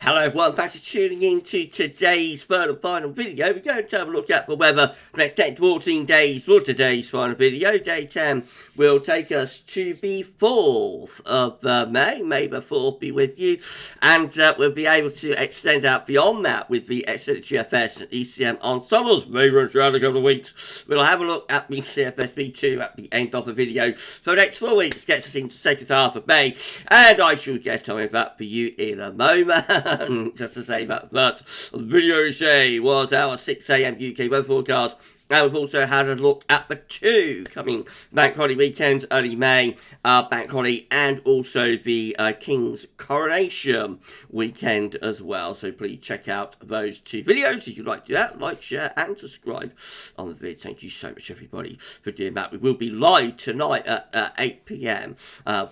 Hello everyone, thanks for tuning in to today's third and final video. We're going to have a look at the weather for the next 10 to 14 days for today's final video. Day 10 will take us to the 4th of May the 4th be with you. And we'll be able to extend out beyond that with the extended GFS and ECM Ensembles. May run throughout a couple of weeks. We'll have a look at the CFS V2 at the end of the video. For the next 4 weeks, gets us into the second half of May. And I shall get on with that for you in a moment. Just to say that the video today was our 6 AM UK weather forecast. And we've also had a look at the two coming bank holiday weekends, early May, bank holiday, and also the King's Coronation weekend as well. So please check out those two videos if you'd like to do that. Like, share, and subscribe on the vid. Thank you so much, everybody, for doing that. We will be live tonight at 8 PM.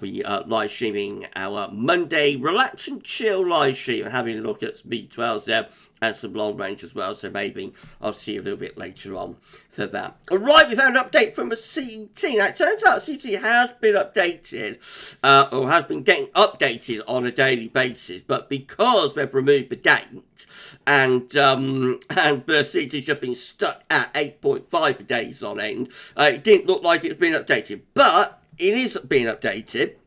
We are live streaming our Monday Relax and Chill live stream and having a look at speed 12s there. And some long range as well, so maybe I'll see you a little bit later on for that. Alright, we've had an update from the CT. Now, it turns out CT has been updated, or has been getting updated on a daily basis, but because they've removed the date, and the CT's just been stuck at 8.5 days on end, it didn't look like it's been updated, but it is being updated.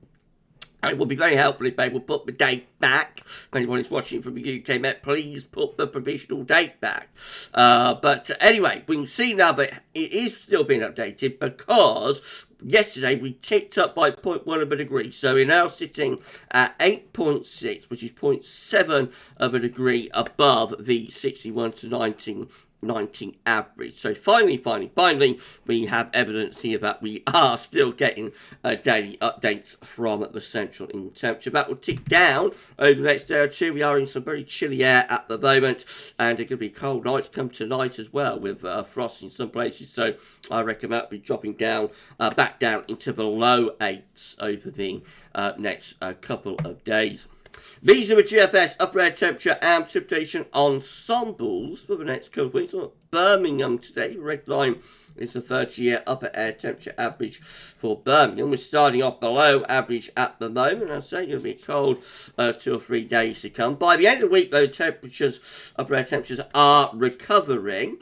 And it would be very helpful if they would put the date back. If anyone is watching from the UK Met, please put the provisional date back. But anyway, we can see now that it is still being updated because yesterday we ticked up by 0.1 of a degree. So we're now sitting at 8.6, which is 0.7 of a degree above the 61 to 19 average. So finally, we have evidence here that we are still getting daily updates from the central in temperature. That will tick down over the next day or two. We are in some very chilly air at the moment, and it could be cold nights come tonight as well with frost in some places. So I reckon that will be dropping down, back down into the low 8s over the next couple of days. These are the GFS upper air temperature and precipitation ensembles for the next couple of weeks. Birmingham today, red line is the 30-year upper air temperature average for Birmingham. We're starting off below average at the moment. I say it'll be cold 2 or 3 days to come. By the end of the week, though, upper air temperatures are recovering.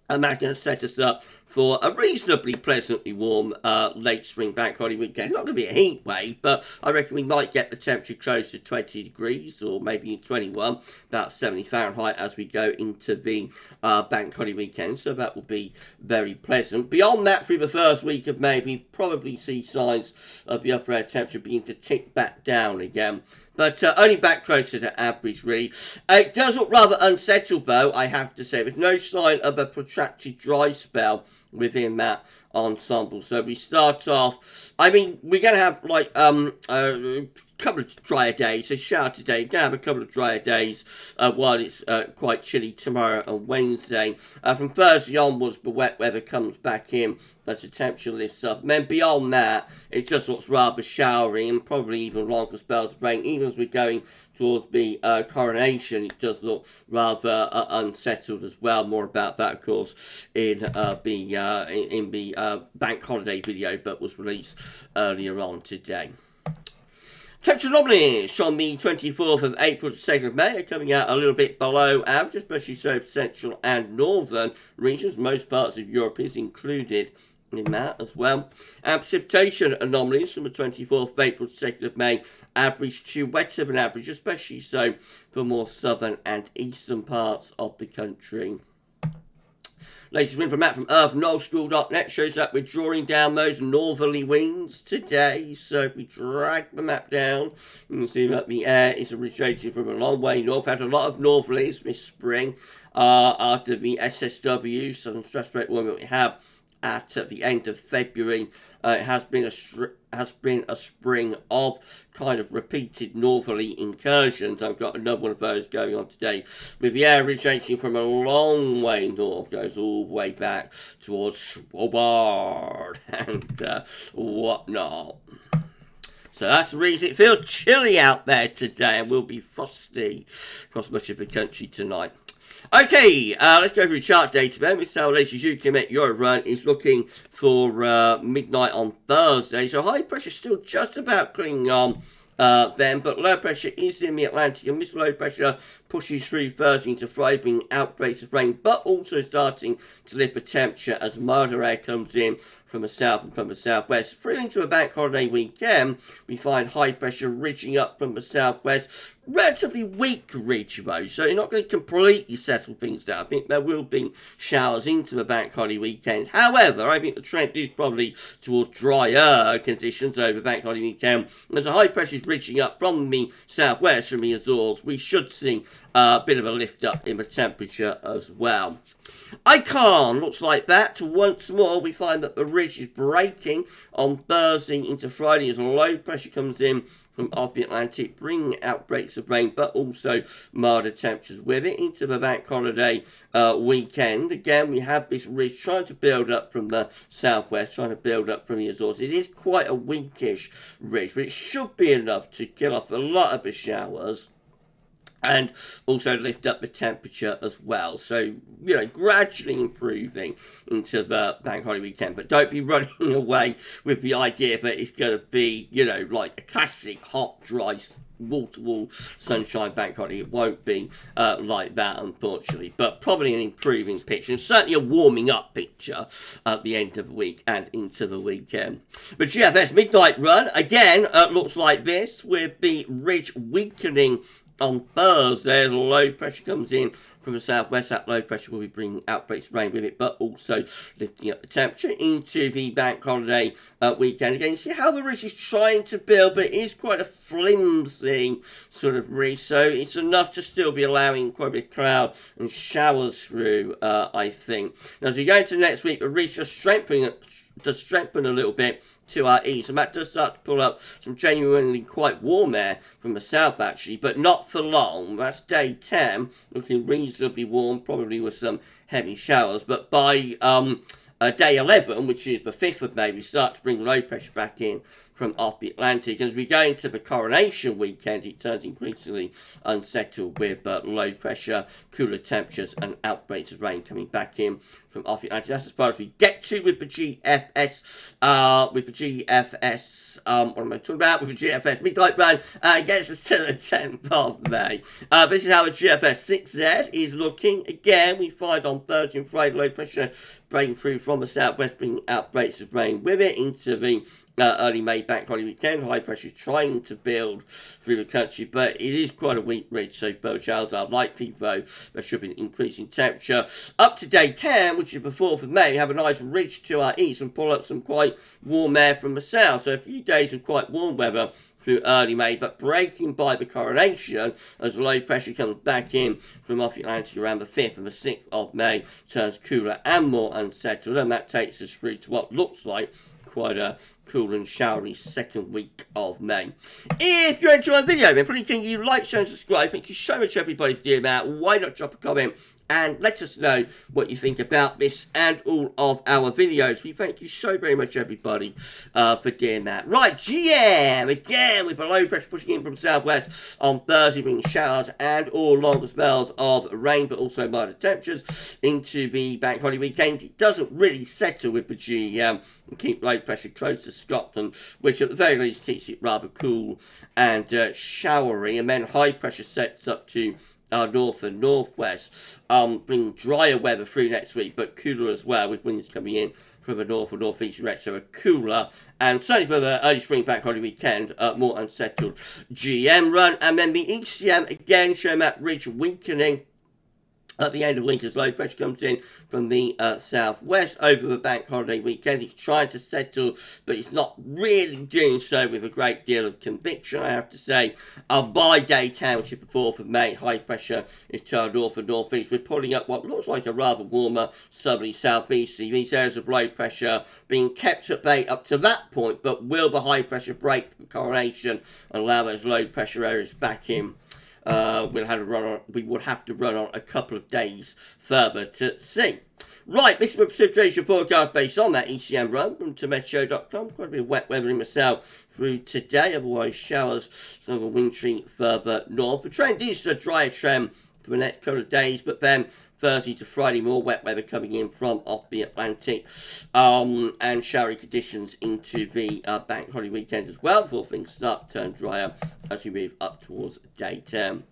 And that's going to set us up for a reasonably pleasantly warm late spring bank holiday weekend. It's not going to be a heat wave, but I reckon we might get the temperature close to 20 degrees or maybe 21, about 70 Fahrenheit as we go into the bank holiday weekend. So that will be very pleasant. Beyond that, through the first week of May, we probably see signs of the upper air temperature beginning to tick back down again. But only back closer to average, really. It does look rather unsettled, though, I have to say. There's no sign of a protracted dry spell within that ensemble. So we start off, I mean, we're going to have, like, a couple of drier days. So shower today, we're going to have a couple of drier days while it's quite chilly tomorrow and Wednesday. From Thursday onwards, the wet weather comes back in as the temperature lifts up. And then beyond that, it just looks rather showery and probably even longer spells of rain. Even as we're going towards the coronation, it does look rather unsettled as well. More about that, of course, in the bank holiday video that was released earlier on today. Temperature anomalies on the 24th of April to 2nd of May are coming out a little bit below average, especially so for central and northern regions. Most parts of Europe is included in that as well. And precipitation anomalies from the 24th of April to 2nd of May average to wetter than average, especially so for more southern and eastern parts of the country. Latest Windflow Map from earth.nullschool.net shows that we're drawing down those northerly winds today. So if we drag the map down, you can see that the air is originating from a long way north. We've had a lot of northerlies this spring after the SSW, Southern Stratospheric warming that we have at the end of February. It has been a spring of kind of repeated northerly incursions. I've got another one of those going on today, with the air originating from a long way north, goes all the way back towards Svalbard and whatnot. So that's the reason it feels chilly out there today and will be frosty across much of the country tonight. Okay, let's go through chart data then. This is how latest UK Met Eurorun is looking for midnight on Thursday. So high pressure still just about clinging on then, but low pressure is in the Atlantic, and this low pressure pushes through Thursday into Friday, bringing outbreaks of rain, but also starting to lift the temperature as milder air comes in from the south and from the southwest. Through into a bank holiday weekend, we find high pressure ridging up from the southwest. Relatively weak ridge though, so you're not going to completely settle things down. I think there will be showers into the bank holiday weekend. However, I think the trend is probably towards drier conditions over bank holiday weekend. As the high pressure is ridging up from the southwest, from the Azores, we should see a bit of a lift up in the temperature as well. Icon looks like that. Once more, we find that the ridge is breaking on Thursday into Friday as low pressure comes in from off the Atlantic, bringing outbreaks of rain, but also milder temperatures with it into the bank holiday weekend. Again, we have this ridge trying to build up from the southwest, trying to build up from the Azores. It is quite a weakish ridge, but it should be enough to kill off a lot of the showers and also lift up the temperature as well. So, gradually improving into the bank holiday weekend. But don't be running away with the idea that it's going to be, like a classic hot, dry, wall-to-wall sunshine bank holiday. It won't be like that, unfortunately. But probably an improving picture, and certainly a warming up picture at the end of the week and into the weekend. But GFS midnight run, again, looks like this, with the ridge weakening on Thursday as low pressure comes in from the southwest. That low pressure will be bringing outbreaks of rain with it, but also lifting up the temperature into the bank holiday weekend. Again, you see how the ridge is trying to build, but it is quite a flimsy sort of ridge, so it's enough to still be allowing quite a bit of cloud and showers through, I think. Now, as we go into next week, the ridge just strengthen a little bit to our east, and that does start to pull up some genuinely quite warm air from the south actually, but not for long. That's day 10, looking reasonably warm, probably with some heavy showers, but by day 11, which is the 5th of May, we start to bring low pressure back in from off the Atlantic. As we go into the coronation weekend, it turns increasingly unsettled with low pressure, cooler temperatures, and outbreaks of rain coming back in from off the Atlantic. That's as far as we get to with the GFS. What am I talking about? With the GFS midnight run, gets us to the 10th of May. This is how the GFS 6Z is looking. Again, we find on Thursday and Friday low pressure breaking through from the southwest, bringing outbreaks of rain with it into the early May bank holiday weekend. High pressure is trying to build through the country, but it is quite a weak ridge, so both showers are likely, though there should be an increase in temperature. Up to day 10, which is the 4th of May, we have a nice ridge to our east and pull up some quite warm air from the south. So a few days of quite warm weather through early May, but breaking by the coronation as low pressure comes back in from off the Atlantic around the 5th and the 6th of May, turns cooler and more unsettled, and that takes us through to what looks like quite a cool and showery second week of May. If you're enjoying the video, then please can you like, share and subscribe. Thank you so much everybody for doing that. Why not drop a comment and let us know what you think about this and all of our videos. We thank you so very much everybody for doing that. Right, GM again with the low pressure pushing in from southwest on Thursday, bringing showers and all longer spells of rain, but also milder temperatures into the bank holiday weekend. It doesn't really settle with the GM and keep low pressure close to Scotland, which at the very least keeps it rather cool and showery, and then high pressure sets up to our north and northwest, bring drier weather through next week, but cooler as well, with winds coming in from the north and northeast direction, so a cooler, and certainly for the early spring bank holiday weekend, more unsettled GM run. And then the ECM again showing that ridge weakening at the end of winter's low pressure comes in from the southwest over the bank holiday weekend. It's trying to settle, but it's not really doing so with a great deal of conviction, I have to say. By day 10, which is the 4th of May, high pressure is turned north and northeast. We're pulling up what looks like a rather warmer southerly southeasterly. These areas of low pressure being kept at bay up to that point, but will the high pressure break the coronation and allow those low pressure areas back in? We would have to run on a couple of days further to see. Right, this is a precipitation forecast based on that ECM run from TometoShow.com. Quite a bit of wet weather in the south through today, otherwise showers, some of the wintry further north. The trend is a drier trend for the next couple of days, but then Thursday to Friday, more wet weather coming in from off the Atlantic, and showery conditions into the bank holiday weekend as well, before things start to turn drier as we move up towards day 10.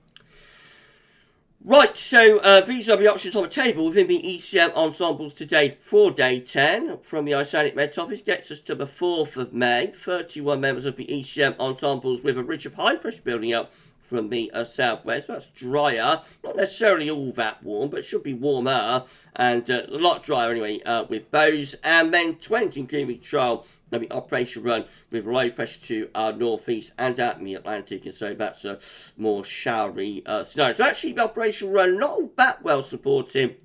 Right, so these are the options on the table within the ECM Ensembles today for day 10 from the Icelandic Met Office. Gets us to the 4th of May. 31 members of the ECM Ensembles with a ridge of high pressure building up from the southwest. That's drier, not necessarily all that warm, but it should be warmer and a lot drier anyway with those. And then 20 including trial the operation run with low pressure to our northeast and out in the Atlantic, and so that's a more showery scenario. So actually the operation run not that well supported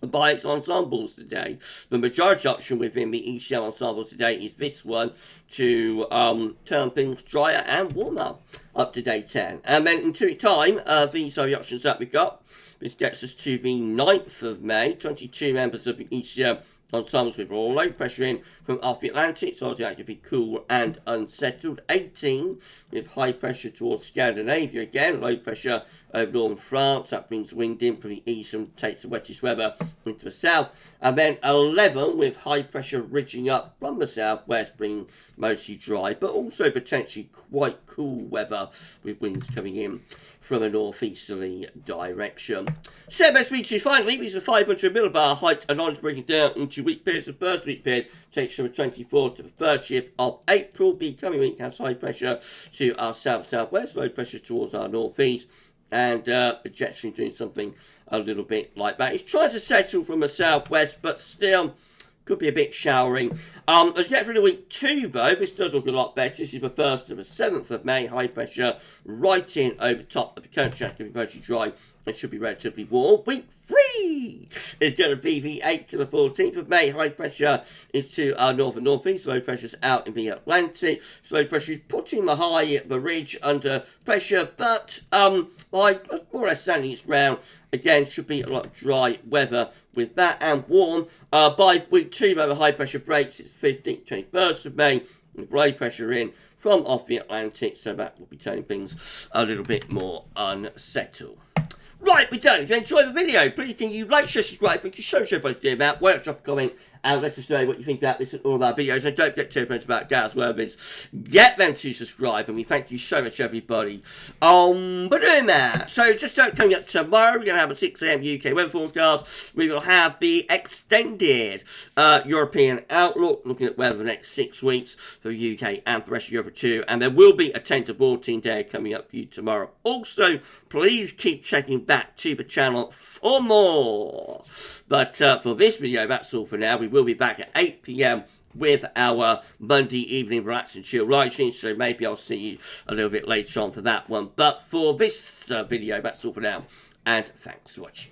by its ensembles today. The majority option within the ECM ensembles today is this one to turn things drier and warmer up to day 10. And then in 2 weeks' time, these are the options that we've got. This gets us to the 9th of May. 22 members of the ECM ensembles with low pressure in from off the Atlantic, so it's actually be cool and unsettled. 18 with high pressure towards Scandinavia again, low pressure over northern France. That brings wind in from the east and takes the wettest weather into the south. And then 11 with high pressure ridging up from the southwest, bringing mostly dry, but also potentially quite cool weather with winds coming in from a northeasterly direction. CFS Weeklies finally, these are 500 millibar height Anomalies breaking down into week periods. The first week period takes from the 24th to the 30th of April. The coming week has high pressure to our south-southwest, low pressure towards our northeast, and the jet stream doing something a little bit like that. It's trying to settle from the southwest, but still could be a bit showery. As we get through the week 2, though, this does look a lot better. This is the 1st to the 7th of May. High pressure right in over top of the country. That's going to be mostly dry. It should be relatively warm. Week 3 is going to be the 8th to the 14th of May. High pressure is to our north and northeast. Low pressure is out in the Atlantic. So low pressure is putting the ridge under pressure, but by more or less standing its ground. Again, should be a lot of dry weather with that and warm. By week 2, though, the high pressure breaks. It's 15th, 21st of May with low pressure in from off the Atlantic, so that will be turning things a little bit more unsettled. Right, we're done. If you enjoyed the video, please can you like, share, subscribe, but you show everybody to do that. Why not drop a comment and let us know what you think about this and all of our videos. And don't forget to tell friends about GavsWeatherVids. Get them to subscribe, and we thank you so much, everybody, for doing that. So just coming up tomorrow, we're going to have a 6 AM UK weather forecast. We will have the extended European outlook, looking at weather the next 6 weeks for the UK and the rest of Europe too. And there will be a 10 to 14 day coming up for you tomorrow. Also, please keep checking back to the channel for more. But for this video, that's all for now. We will be back at 8 PM with our Monday evening relax and chill rising, so maybe I'll see you a little bit later on for that one. But for this video, that's all for now, and thanks for watching.